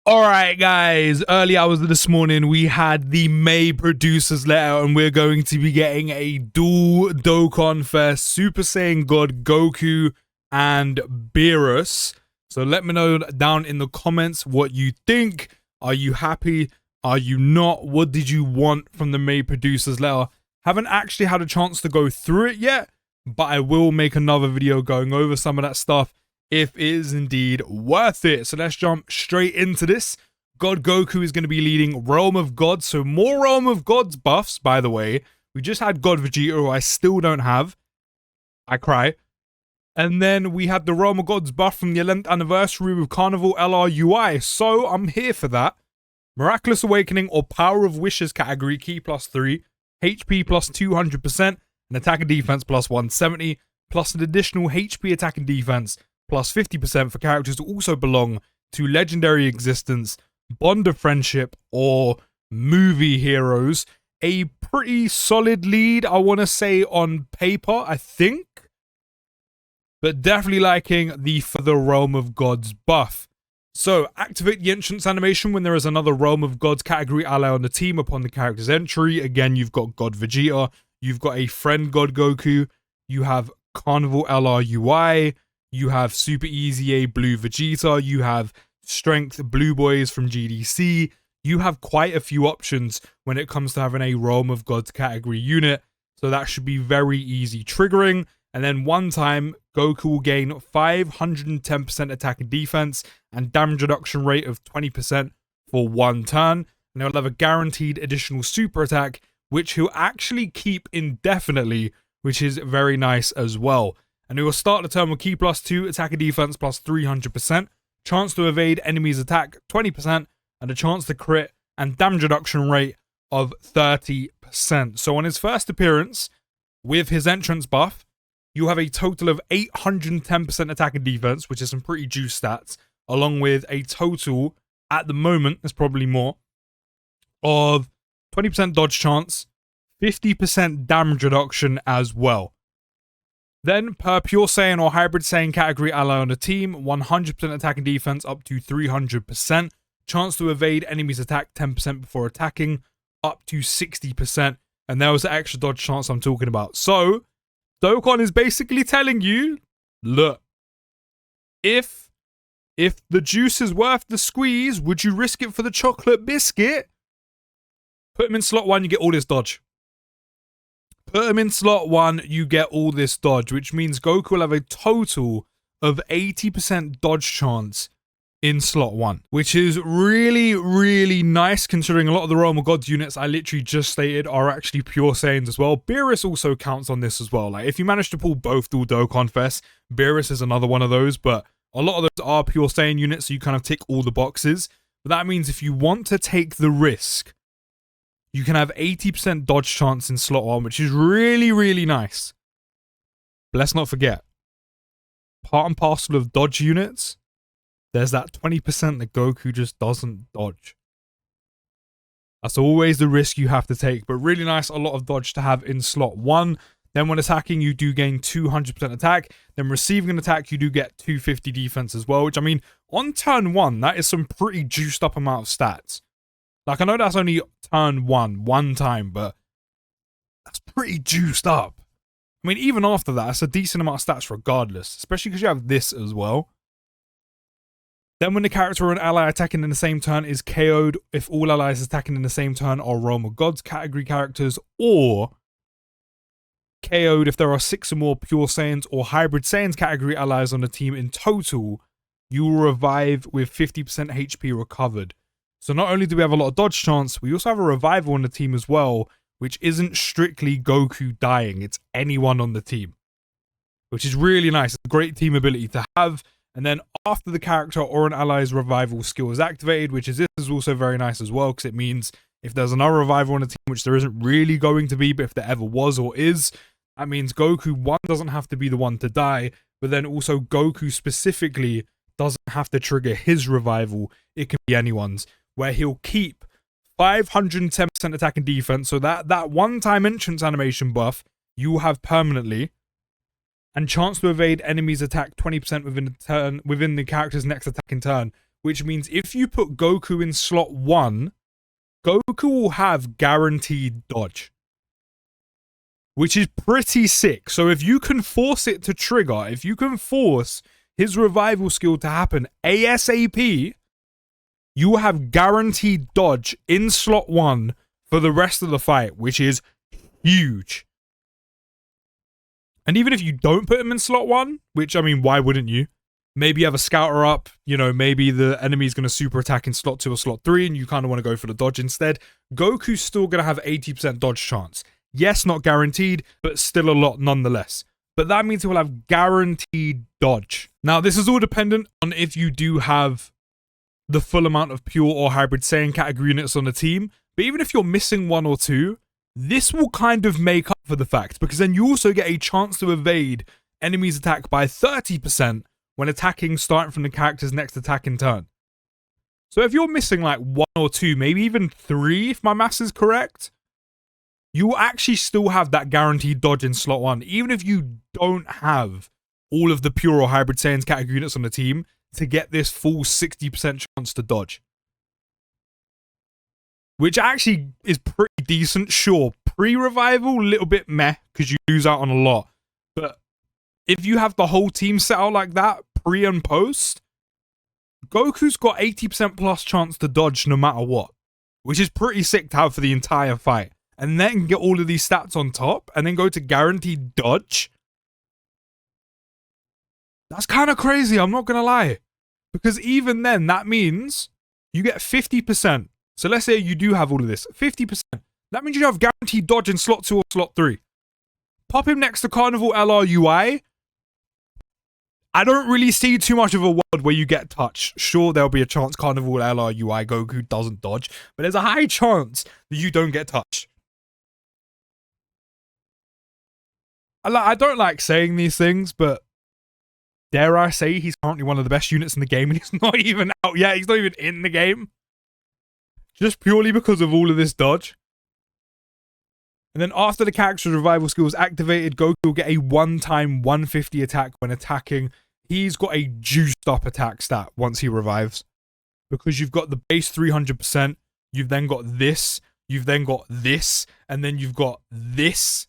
Alright guys, early hours of this morning we had the May producers letter and we're going to be getting a dual Dokkanfest Super Saiyan God Goku and Beerus. So let me know down in the comments what you think. Are you happy? Are you not? What did you want from the May producers letter? Haven't actually had a chance to go through it yet, but I will make another video going over some of that stuff if it is indeed worth it. So let's jump straight into this. God Goku is going to be leading Realm of Gods. So more Realm of Gods buffs, by the way. We just had God Vegeta, who I still don't have. I cry. And then we had the Realm of Gods buff from the 11th anniversary with Carnival LRUI. So I'm here for that. Miraculous Awakening or Power of Wishes category, key +3, HP +200%, and attack and defense +170, plus an additional HP attack and defense +50% for characters who also belong to Legendary Existence, Bond of Friendship, or movie heroes. A pretty solid lead, I want to say, on paper, I think. But definitely liking the For the Realm of Gods buff. So, activate the entrance animation when there is another Realm of Gods category ally on the team upon the character's entry. Again, you've got God Vegeta, you've got a friend God Goku, you have Carnival LRUI, you have Super Easy A Blue Vegeta, you have Strength Blue Boys from GDC, you have quite a few options when it comes to having a Realm of Gods category unit, so that should be very easy triggering. And then one time, Goku will gain 510% attack and defense and damage reduction rate of 20% for one turn. And he'll have a guaranteed additional super attack, which he'll actually keep indefinitely, which is very nice as well. And he will start the turn with key +2, attack and defense +300%, chance to evade enemies' attack 20%, and a chance to crit and damage reduction rate of 30%. So on his first appearance, with his entrance buff, you have a total of 810% attack and defense, which is some pretty juice stats, along with a total, at the moment, there's probably more, of 20% dodge chance, 50% damage reduction as well. Then, per Pure Saiyan or Hybrid Saiyan category ally on the team, 100% attack and defense up to 300%, chance to evade enemies' attack 10% before attacking, up to 60%, and there was the extra dodge chance I'm talking about. So, Dokkan is basically telling you, look, if the juice is worth the squeeze, would you risk it for the chocolate biscuit? Put him in slot 1, you get all this dodge. Put him in slot 1, you get all this dodge, which means Goku will have a total of 80% dodge chance in slot 1, which is really, really nice considering a lot of the Realm of Gods units I literally just stated are actually Pure Saiyans as well. Beerus also counts on this as well. Like, if you manage to pull both dual Dokkanfest, Beerus is another one of those, but a lot of those are Pure Saiyan units, so you kind of tick all the boxes. But that means if you want to take the risk, you can have 80% dodge chance in slot 1, which is really, really nice. But let's not forget, part and parcel of dodge units, there's that 20% that Goku just doesn't dodge. That's always the risk you have to take, but really nice, a lot of dodge to have in slot 1. Then when attacking, you do gain 200% attack. Then receiving an attack, you do get 250 defense as well, which, I mean, on turn 1, that is some pretty juiced up amount of stats. Like, I know that's only turn 1, one time, but that's pretty juiced up. I mean, even after that, it's a decent amount of stats regardless, especially because you have this as well. Then when the character or an ally attacking in the same turn is KO'd, if all allies attacking in the same turn are Realm of Gods category characters, or KO'd if there are 6 or more Pure Saiyans or Hybrid Saiyans category allies on the team in total, you will revive with 50% HP recovered. So not only do we have a lot of dodge chance, we also have a revival on the team as well, which isn't strictly Goku dying, it's anyone on the team. Which is really nice, it's a great team ability to have. And then after the character or an ally's revival skill is activated, which is this is also very nice as well, because it means if there's another revival on the team, which there isn't really going to be, but if there ever was or is, that means Goku, 1, doesn't have to be the one to die, but then also Goku specifically doesn't have to trigger his revival, it can be anyone's, where he'll keep 510% attack and defense, so that one-time entrance animation buff you will have permanently, and chance to evade enemies' attack 20% within the character's next attacking turn, which means if you put Goku in slot 1, Goku will have guaranteed dodge, which is pretty sick. So if you can force it to trigger, if you can force his revival skill to happen ASAP, you will have guaranteed dodge in slot 1 for the rest of the fight, which is huge. And even if you don't put him in slot 1, which, I mean, why wouldn't you? Maybe you have a scouter up, you know, maybe the enemy's going to super attack in slot 2 or slot 3 and you kind of want to go for the dodge instead. Goku's still going to have 80% dodge chance. Yes, not guaranteed, but still a lot nonetheless. But that means he will have guaranteed dodge. Now, this is all dependent on if you do have the full amount of pure or hybrid Saiyan category units on the team. But even if you're missing 1 or 2, this will kind of make up for the fact, because then you also get a chance to evade enemies' attack by 30% when attacking starting from the character's next attack in turn. So if you're missing like 1 or 2, maybe even 3 if my maths is correct, you will actually still have that guaranteed dodge in slot 1, even if you don't have all of the pure or hybrid Saiyans category units on the team to get this full 60% chance to dodge. Which actually is pretty decent, sure. Pre-revival, a little bit meh, because you lose out on a lot. But if you have the whole team set out like that, pre and post, Goku's got 80% plus chance to dodge no matter what. Which is pretty sick to have for the entire fight. And then get all of these stats on top, and then go to guaranteed dodge. That's kind of crazy, I'm not going to lie. Because even then, that means you get 50%. So let's say you do have all of this. 50%. That means you have guaranteed dodge in slot 2 or slot 3. Pop him next to Carnival LRUI. I don't really see too much of a world where you get touched. Sure, there'll be a chance Carnival LRUI Goku doesn't dodge. But there's a high chance that you don't get touched. I don't like saying these things, but dare I say he's currently one of the best units in the game, and he's not even out yet. He's not even in the game. Just purely because of all of this dodge. And then after the character's revival skill is activated, Goku will get a one-time 150 attack when attacking. He's got a juiced up attack stat once he revives. Because you've got the base 300%, you've then got this, you've then got this, and then you've got this.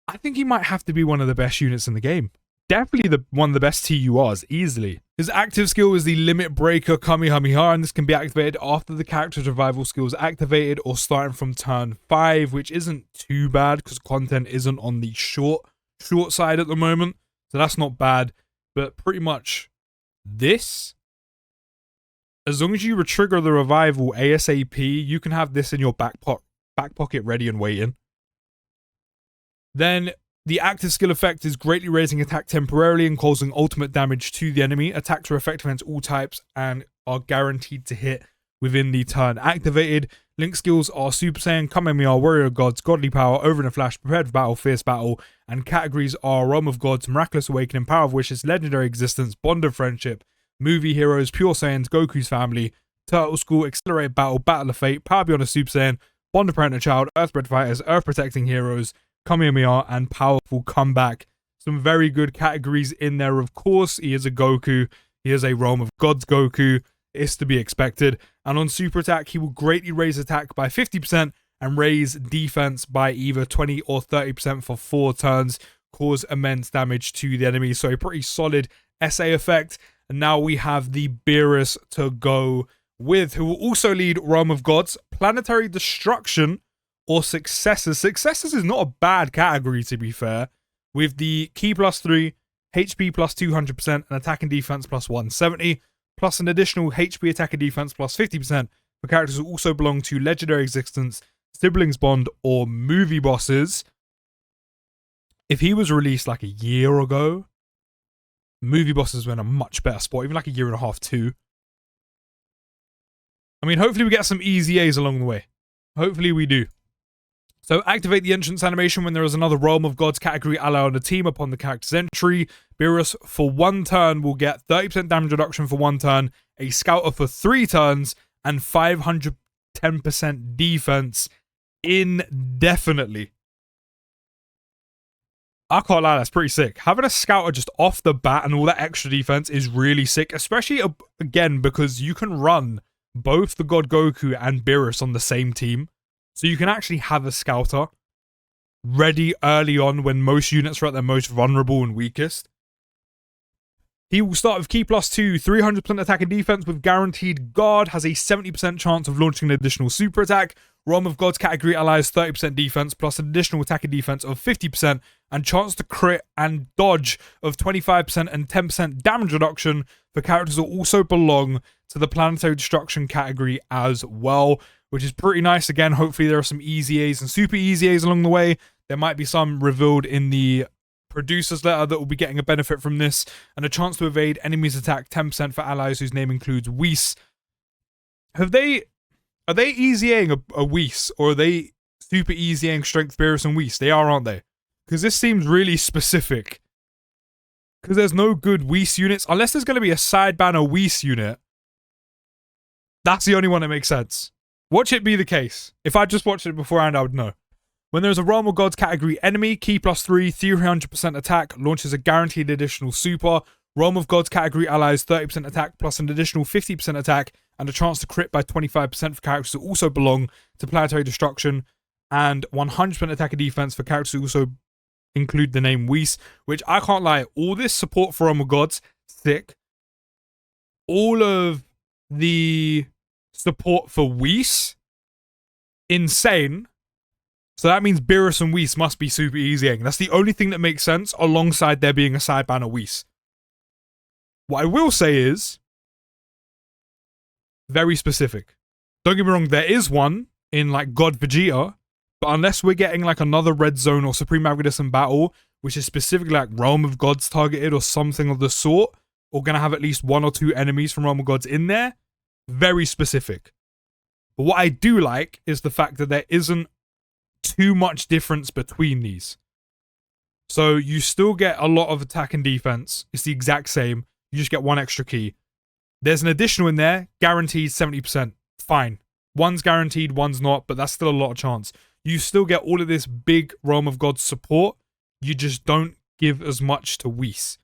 I think he might have to be one of the best units in the game. Definitely one of the best TURs, easily. His active skill is the Limit Breaker Kamehameha, and this can be activated after the character's revival skill is activated or starting from turn 5, which isn't too bad because content isn't on the short side at the moment. So that's not bad, but pretty much this, as long as you retrigger the revival ASAP, you can have this in your back pocket ready and waiting. Then the active skill effect is greatly raising attack temporarily and causing ultimate damage to the enemy. Attacks are effective against all types and are guaranteed to hit within the turn activated. Link skills are Super Saiyan, Kamehameha, Warrior of Gods, Godly Power, Over in a Flash, Prepared for Battle, Fierce Battle, and categories are Realm of Gods, Miraculous Awakening, Power of Wishes, Legendary Existence, Bond of Friendship, Movie Heroes, Pure Saiyans, Goku's Family, Turtle School, Accelerated Battle, Battle of Fate, Power Beyond a Super Saiyan, Bond of Parent and Child, Earthbred Fighters, Earth Protecting Heroes, Kamehameha, and Powerful Comeback. Some very good categories in there, of course. He is a Goku. He is a Realm of Gods Goku. It's to be expected. And on Super Attack, he will greatly raise attack by 50% and raise defense by either 20 or 30% for 4 turns. Cause immense damage to the enemy. So a pretty solid SA effect. And now we have the Beerus to go with, who will also lead Realm of Gods, Planetary Destruction, or Successors. Successors is not a bad category, to be fair, with the Ki +3, HP +200%, and attack and defense +170, plus an additional HP attack and defense +50% for characters who also belong to Legendary Existence, Siblings Bond, or movie bosses. If he was released like a year ago, movie bosses were in a much better spot, even like a year and a half, 2. I mean, hopefully we get some easy A's along the way. Hopefully we do. So activate the entrance animation when there is another Realm of Gods category ally on the team upon the character's entry. Beerus for 1 turn will get 30% damage reduction for 1 turn, a scouter for 3 turns, and 510% defense indefinitely. I can't lie, that's pretty sick. Having a scouter just off the bat and all that extra defense is really sick, especially, again, because you can run both the God Goku and Beerus on the same team. So you can actually have a scouter ready early on when most units are at their most vulnerable and weakest. He will start with Key +2, 300% attack and defense with guaranteed guard, has a 70% chance of launching an additional super attack. Realm of Gods category allies 30% defense plus an additional attack and defense of 50% and chance to crit and dodge of 25% and 10% damage reduction for characters that also belong to the planetary destruction category as well, which is pretty nice. Again, hopefully there are some easy A's and super easy A's along the way. There might be some revealed in the producer's letter that will be getting a benefit from this, and a chance to evade enemies attack 10% for allies whose name includes Whis. Are they easying a Whis, or are they super easying Strength Beerus and Whis? They are, aren't they? Because this seems really specific. Because there's no good Whis units. Unless there's going to be a side banner Whis unit. That's the only one that makes sense. Watch it be the case. If I just watched it beforehand, I would know. When there is a Realm of Gods category enemy, Key +3, 300% attack, launches a guaranteed additional super. Realm of Gods category allies 30% attack plus an additional 50% attack and a chance to crit by 25% for characters that also belong to planetary destruction, and 100% attack and defense for characters who also include the name Whis, which I can't lie, all this support for Realm of Gods, sick. All of the support for Whis, insane. So that means Beerus and Whis must be super easying. That's the only thing that makes sense alongside there being a side banner Whis. What I will say is very specific. Don't get me wrong, there is one in like God Vegeta, but unless we're getting like another Red Zone or Supreme Magnetism battle, which is specifically like Realm of Gods targeted or something of the sort, or gonna have at least 1 or 2 enemies from Realm of Gods in there, very specific. But what I do like is the fact that there isn't too much difference between these. So you still get a lot of attack and defense. It's the exact same. You just get 1 extra key. There's an additional in there, guaranteed 70%. Fine. One's guaranteed, one's not, but that's still a lot of chance. You still get all of this big Realm of Gods support. You just don't give as much to Whis.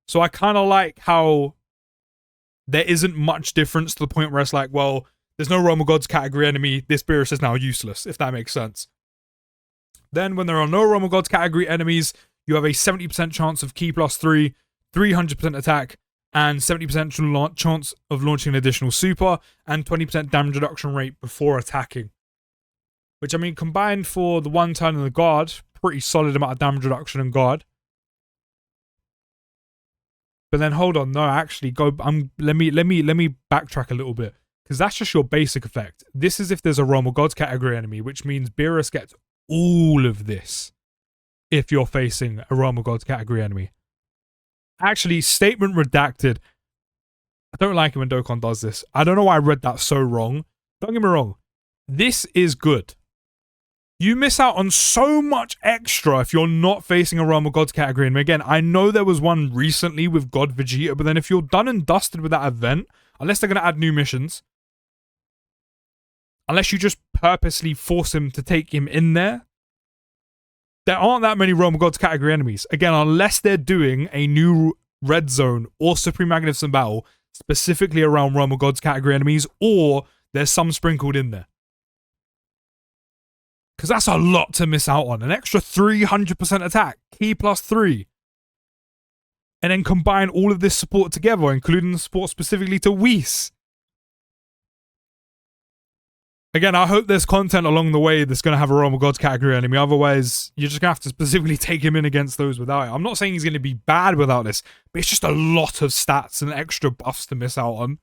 So I kind of like how there isn't much difference to the point where it's like, well, there's no Realm of Gods category enemy. This Beerus is now useless, if that makes sense. Then, when there are no Realm of Gods category enemies, you have a 70% chance of Key +3, 300% attack, and 70% chance of launching an additional super, and 20% damage reduction rate before attacking. Which, I mean, combined for the 1 turn in the guard, pretty solid amount of damage reduction and guard. But then, hold on, no, actually, let me backtrack a little bit. Because that's just your basic effect. This is if there's a Realm of Gods category enemy, which means Beerus gets all of this if you're facing a Realm of Gods category enemy. Actually, statement redacted. I don't like it when Dokkan does this. I don't know why I read that so wrong. Don't get me wrong. This is good. You miss out on so much extra if you're not facing a Realm of Gods category enemy. Again, I know there was one recently with God Vegeta, but then if you're done and dusted with that event, unless they're going to add new missions, unless you just purposely force him to take him in there aren't that many Realm of Gods category enemies. Again, unless they're doing a new Red Zone or Supreme Magnificent battle specifically around Realm of Gods category enemies, or there's some sprinkled in there. Because that's a lot to miss out on. An extra 300% attack, Key +3. And then combine all of this support together, including the support specifically to Whis. Again, I hope there's content along the way that's going to have a Realm of Gods category enemy. Otherwise, you're just going to have to specifically take him in against those without it. I'm not saying he's going to be bad without this, but it's just a lot of stats and extra buffs to miss out on.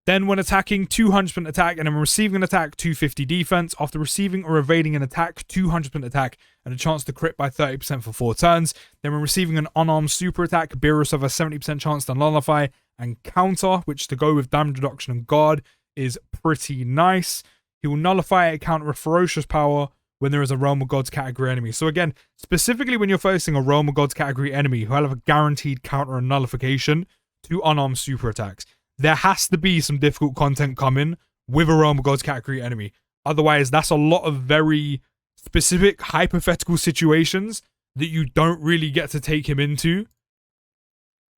Then when attacking, 200% attack, and then when receiving an attack, 250 defense. After receiving or evading an attack, 200% attack, and a chance to crit by 30% for 4 turns. Then when receiving an unarmed super attack, Beerus have a 70% chance to nullify and counter, which to go with damage reduction and guard is pretty nice. He will nullify a counter with ferocious power when there is a Realm of Gods category enemy. So again, specifically when you're facing a Realm of Gods category enemy who have a guaranteed counter and nullification to unarmed super attacks, there has to be some difficult content coming with a Realm of Gods category enemy. Otherwise, that's a lot of very specific hypothetical situations that you don't really get to take him into.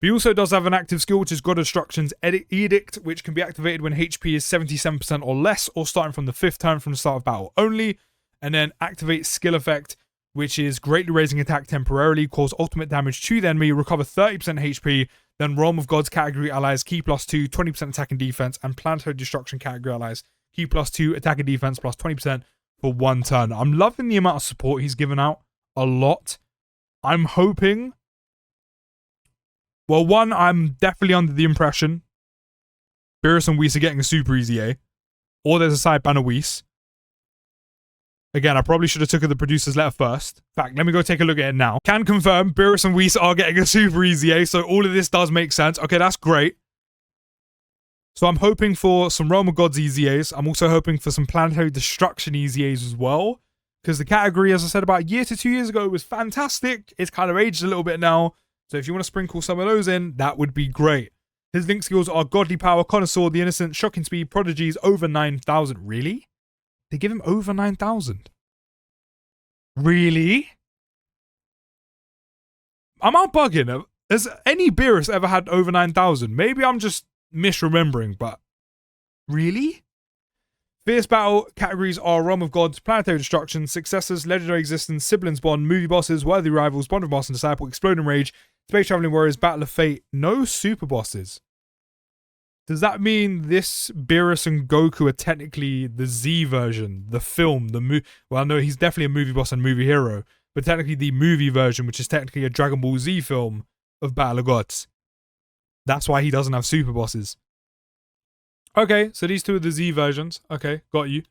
But he also does have an active skill, which is God of Destruction's Edict, which can be activated when HP is 77% or less, or starting from the 5th turn from the start of battle only. And then activate skill effect, which is greatly raising attack temporarily, cause ultimate damage to the enemy, recover 30% HP, then Realm of Gods category allies, key +2, 20% attack and defense, and Planetary Destruction category allies, key +2, attack and defense plus 20% for 1 turn. I'm loving the amount of support he's given out. A lot. I'm hoping... Well, one, I'm definitely under the impression Beerus and Whis are getting a super easy A. Or there's a side banner Whis. Again, I probably should have took the producer's letter first. In fact, let me go take a look at it now. Can confirm Beerus and Whis are getting a super easy A, so all of this does make sense. Okay, that's great. So I'm hoping for some Realm of Gods easy A's. I'm also hoping for some Planetary Destruction easy A's as well. Because the category, as I said, about a year to 2 years ago was fantastic. It's kind of aged a little bit now. So if you want to sprinkle some of those in, that would be great. His link skills are Godly Power, Connoisseur, The Innocent, Shocking Speed, Prodigies, over 9,000. Really? They give him over 9,000. Really? Am I bugging? Has any Beerus ever had over 9,000? Maybe I'm just misremembering, but really? Fierce Battle categories are Realm of Gods, Planetary Destruction, Successors, Legendary Existence, Siblings Bond, Movie Bosses, Worthy Rivals, Bond of Boss and Disciple, Exploding Rage, Space Traveling Warriors, Battle of Fate. No super bosses. Does that mean this Beerus and Goku are technically the Z version, the film, the movie? Well, no, he's definitely a movie boss and movie hero, but technically the movie version, which is technically a Dragon Ball Z film of Battle of Gods. That's why he doesn't have super bosses. Okay, so these two are the Z versions. Okay, got you.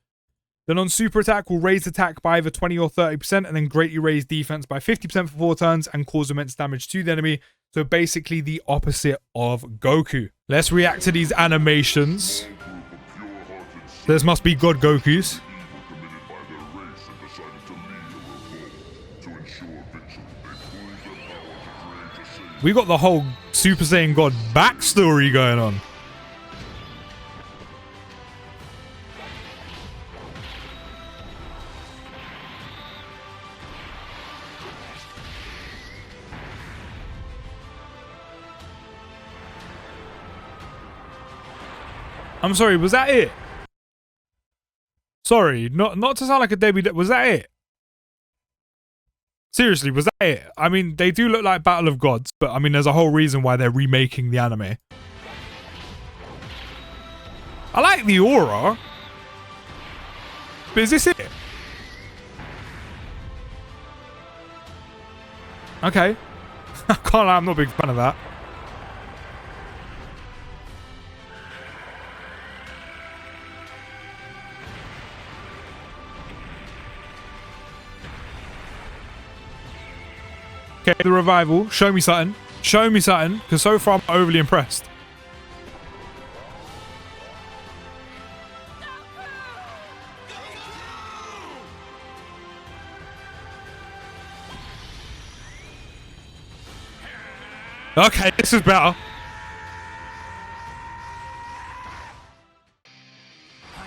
Then on super attack, will raise attack by either 20 or 30% and then greatly raise defense by 50% for 4 turns and cause immense damage to the enemy. So basically the opposite of Goku. Let's react to these animations. This must be God Gokus. We got the whole Super Saiyan God backstory going on. I'm sorry, was that it? Sorry, not to sound like a Debbie, was that it? Seriously, was that it? I mean, they do look like Battle of Gods, but I mean, there's a whole reason why they're remaking the anime. I like the aura. But is this it? Okay. I can't lie, I'm not a big fan of that. Okay, the revival. Show me something. Show me something, because so far I'm overly impressed. Okay, this is better.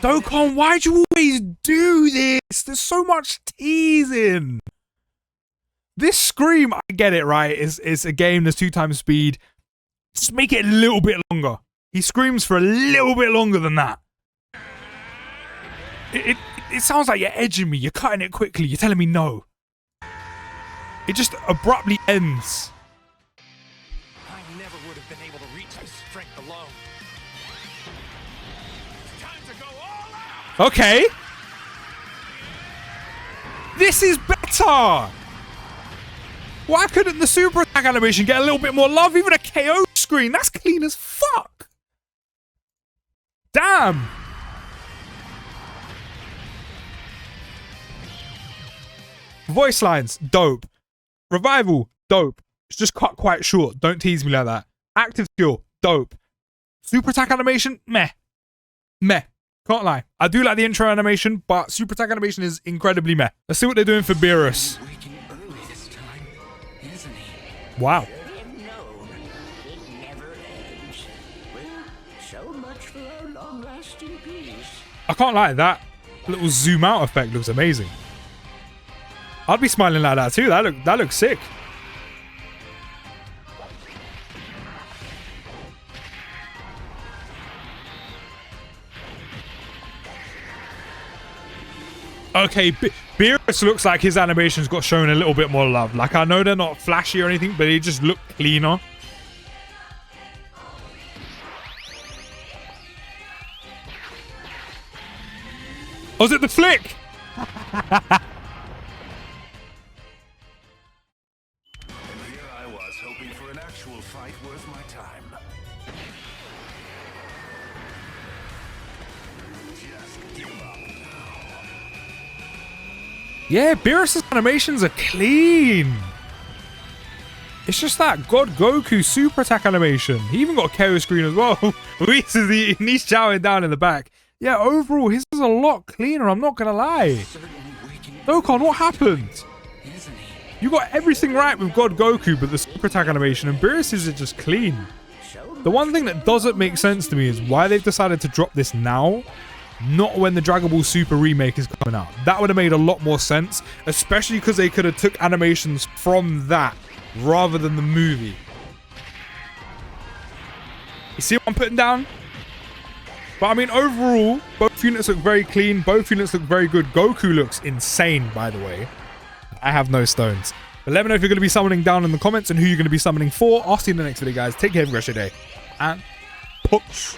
Dokkan, why'd you always do this? There's so much teasing. This scream, I get it, right? It's a game, there's 2 times speed. Just make it a little bit longer. He screams for a little bit longer than that. It sounds like you're edging me. You're cutting it quickly. You're telling me no. It just abruptly ends. I never would have been able to reach his strength alone. It's time to go all out. Okay. This is better. Why couldn't the super attack animation get a little bit more love? Even a KO screen, that's clean as fuck. Damn. Voice lines, dope. Revival, dope. It's just cut quite short. Don't tease me like that. Active skill, dope. Super attack animation, meh. Meh. Can't lie. I do like the intro animation, but super attack animation is incredibly meh. Let's see what they're doing for Beerus. Wow. I can't lie, that little zoom out effect looks amazing. I'd be smiling like that too. That looks sick. Okay, Beerus looks like his animations got shown a little bit more love. Like, I know they're not flashy or anything, but they just look cleaner. Was it the flick? And here I was hoping for an actual fight worth my time. Just give up now. Yeah, Beerus' animations are clean. It's just that God Goku super attack animation. He even got a KO screen as well. He's chowing down in the back. Yeah, overall, his is a lot cleaner, I'm not going to lie. Dokkan, what happened? You got everything right with God Goku, but the super attack animation and Beerus is just clean. The one thing that doesn't make sense to me is why they've decided to drop this now, not when the Dragon Ball Super remake is coming out. That would have made a lot more sense, especially because they could have took animations from that rather than the movie. You see what I'm putting down? But I mean, overall, both units look very clean. Both units look very good. Goku looks insane, by the way. I have no stones. But let me know if you're going to be summoning down in the comments and who you're going to be summoning for. I'll see you in the next video, guys. Take care, have a great day. And push.